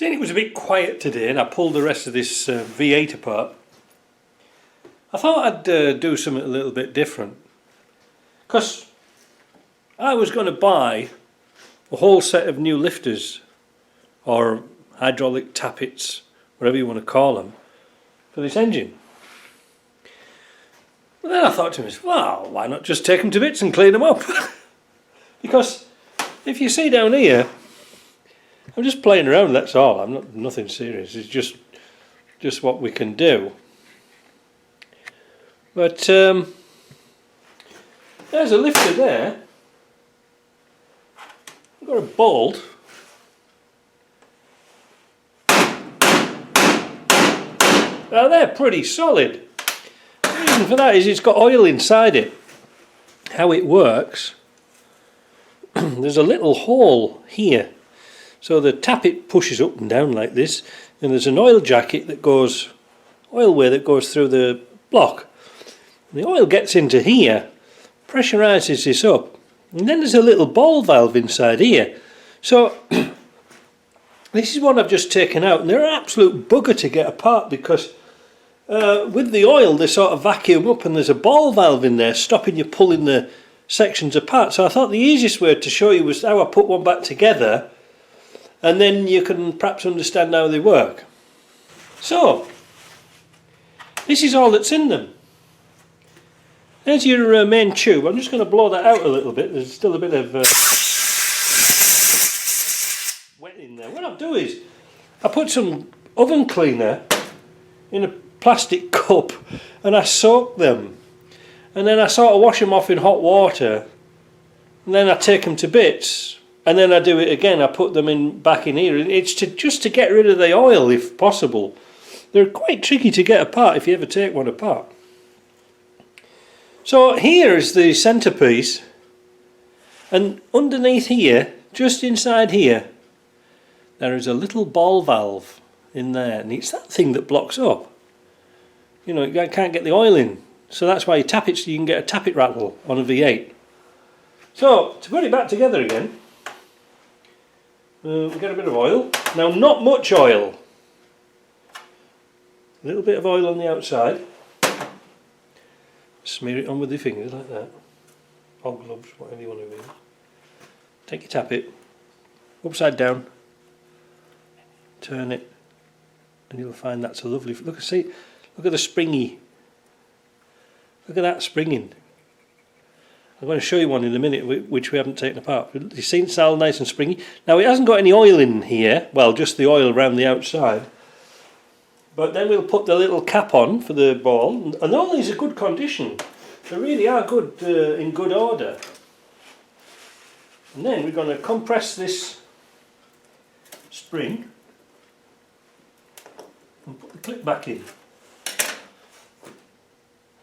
Seeing it was a bit quiet today and I pulled the rest of this V8 apart, I thought I'd do something a little bit different, because I was going to buy a whole set of new lifters or hydraulic tappets, whatever you want to call them, for this engine. But then I thought to myself, well, why not just take them to bits and clean them up? Because if you see down here, I'm just playing around, that's all. I'm not nothing serious. It's just what we can do. But there's a lifter there. I've got a bolt. Now they're pretty solid. The reason for that is it's got oil inside it. How it works, there's a little hole here. So the tappet pushes up and down like this, and there's an oil jacket that goes, oilway that goes through the block. And the oil gets into here, pressurises this up, and then there's a little ball valve inside here. So this is what I've just taken out, and they're an absolute bugger to get apart because with the oil they sort of vacuum up, and there's a ball valve in there stopping you pulling the sections apart. So I thought the easiest way to show you was how I put one back together, and then you can perhaps understand how they work. So this is all that's in them. There's your main tube. I'm just going to blow that out a little bit. There's still a bit of wet in there. What I'll do is I put some oven cleaner in a plastic cup and I soak them, and then I sort of wash them off in hot water, and then I take them to bits, and then I do it again. I put them back in here. It's just to get rid of the oil if possible. They're quite tricky to get apart if you ever take one apart. So here is the centerpiece, and underneath here, just inside here, there is a little ball valve in there, and it's that thing that blocks up. You know, you can't get the oil in, so that's why you tap it so you can get a tappet rattle on a V8. So to put it back together again, we get a bit of oil. Now, not much oil. A little bit of oil on the outside. Smear it on with your fingers like that. Or gloves, whatever you want to do. Take your tappet, upside down, turn it, and you'll find that's a lovely. Look at the springy. Look at that springing. I'm going to show you one in a minute which we haven't taken apart. You see it's all nice and springy. Now it hasn't got any oil in here, well, just the oil around the outside. But then we'll put the little cap on for the ball, and all these are good condition. They really are good, in good order. And then we're going to compress this spring and put the clip back in.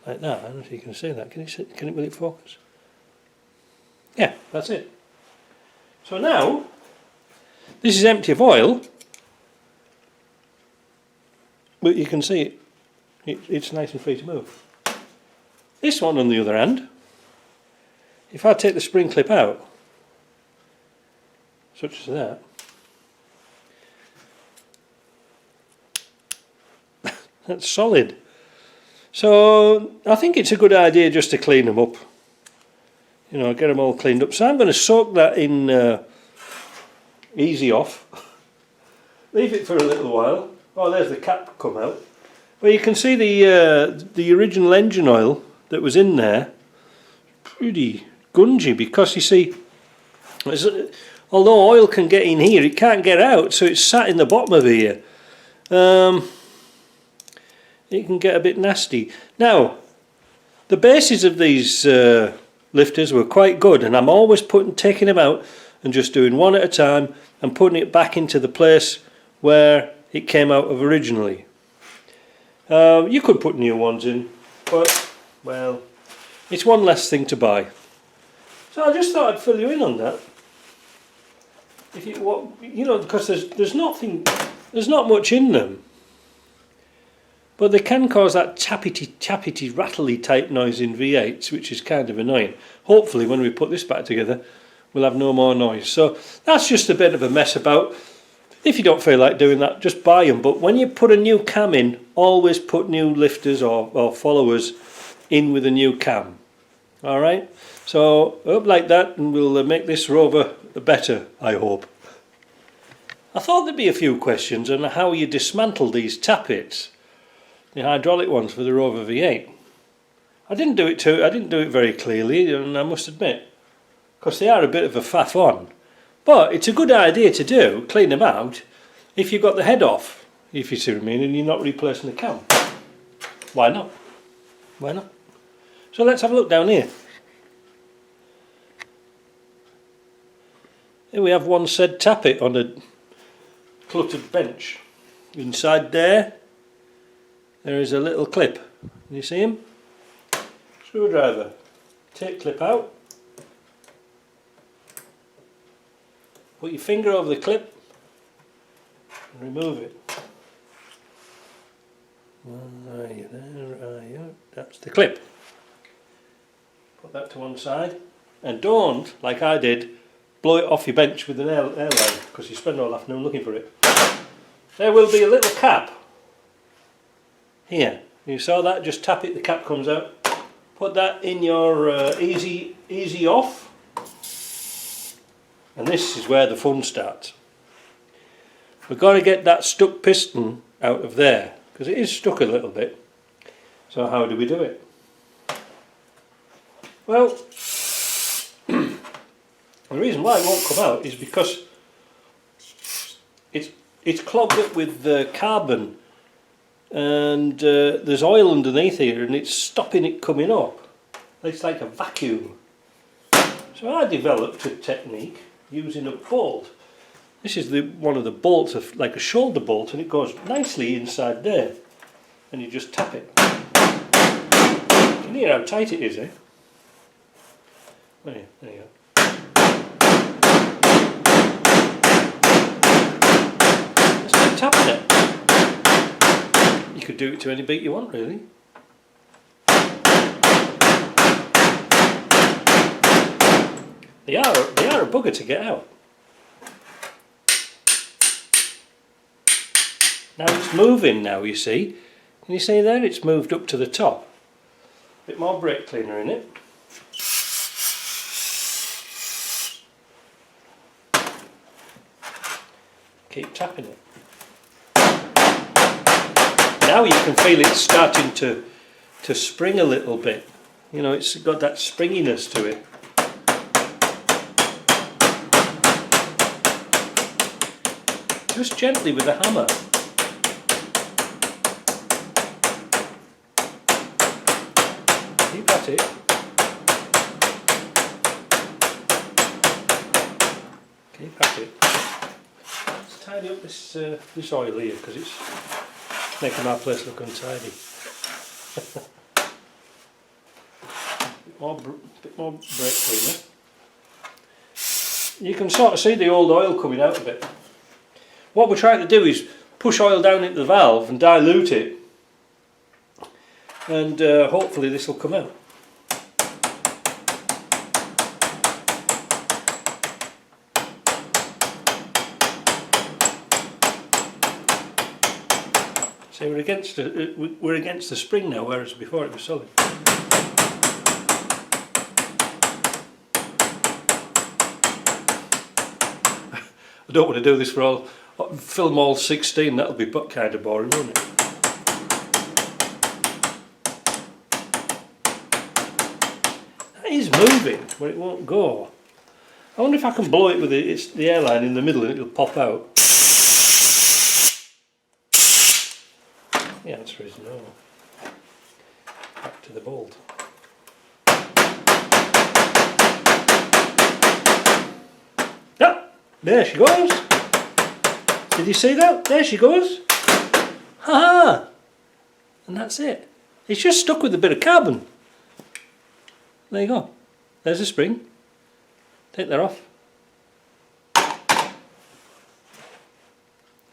Like that. I don't know if you can see that. Will it focus? Yeah, that's it. So now, this is empty of oil, but you can see it's nice and free to move. This one, on the other hand, if I take the spring clip out, such as that, that's solid. So I think it's a good idea just to clean them up. You know, get them all cleaned up. So I'm going to soak that in easy off. Leave it for a little while. Oh, there's the cap come out. Well, you can see the original engine oil that was in there. Pretty gungy, because you see, although oil can get in here, it can't get out, so it's sat in the bottom of here. It can get a bit nasty. Now, the bases of these lifters were quite good, and I'm always taking them out and just doing one at a time and putting it back into the place where it came out of originally. You could put new ones in, but, well, it's one less thing to buy. So I just thought I'd fill you in on that. If you know, because there's not much in them, but they can cause that tappety, rattly type noise in V8s, which is kind of annoying. Hopefully, when we put this back together, we'll have no more noise. So that's just a bit of a mess about. If you don't feel like doing that, just buy them. But when you put a new cam in, always put new lifters or followers in with a new cam. Alright, so up like that, and we'll make this Rover better, I hope. I thought there'd be a few questions on how you dismantle these tappets, the hydraulic ones for the Rover V8. I didn't do it very clearly, and I must admit, because they are a bit of a faff on. But it's a good idea to do, clean them out, if you've got the head off, if you see what I mean, and you're not replacing the cam. Why not? Why not? So let's have a look down here. Here we have one said tappet on a cluttered bench. Inside there is a little clip. Can you see him? Screwdriver. Take clip out. Put your finger over the clip and remove it. That's the clip. Put that to one side, and don't, like I did, blow it off your bench with an airline, because you spend all afternoon looking for it. There will be a little cap here. You saw that? Just tap it, the cap comes out. Put that in your easy off, and this is where the fun starts. We've got to get that stuck piston out of there, because it is stuck a little bit. So how do we do it? Well, the reason why it won't come out is because it's clogged up with carbon, and there's oil underneath here, and it's stopping it coming up. It's like a vacuum. So I developed a technique using a bolt. This is one of the bolts, like a shoulder bolt, and it goes nicely inside there, and you just tap it. You can hear how tight it is, eh? There you go. Just keep tapping it. You could do it to any beat you want, really. They are a bugger to get out. Now it's moving now, you see. Can you see there? It's moved up to the top. A bit more brake cleaner in it. Keep tapping it. Now you can feel it starting to spring a little bit. You know, it's got that springiness to it. Just gently with a hammer. Keep at it. Keep at it. Let's tidy up this oil here, because it's making our place look untidy. bit more brake cleaner. You can sort of see the old oil coming out of it. What we're trying to do is push oil down into the valve and dilute it, and hopefully this will come out. See, we're against the spring now, whereas before it was solid. I don't want to do this for all. Film all 16, that'll be kind of boring, won't it? That is moving, but it won't go. I wonder if I can blow it with the airline in the middle and it'll pop out. The answer is no. Back to the bolt. Ah, there she goes. Did you see that? There she goes. Ha-ha! And that's it. It's just stuck with a bit of carbon. There you go. There's a spring. Take that off.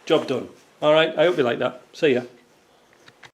Job done. Alright, I hope you like that. See ya.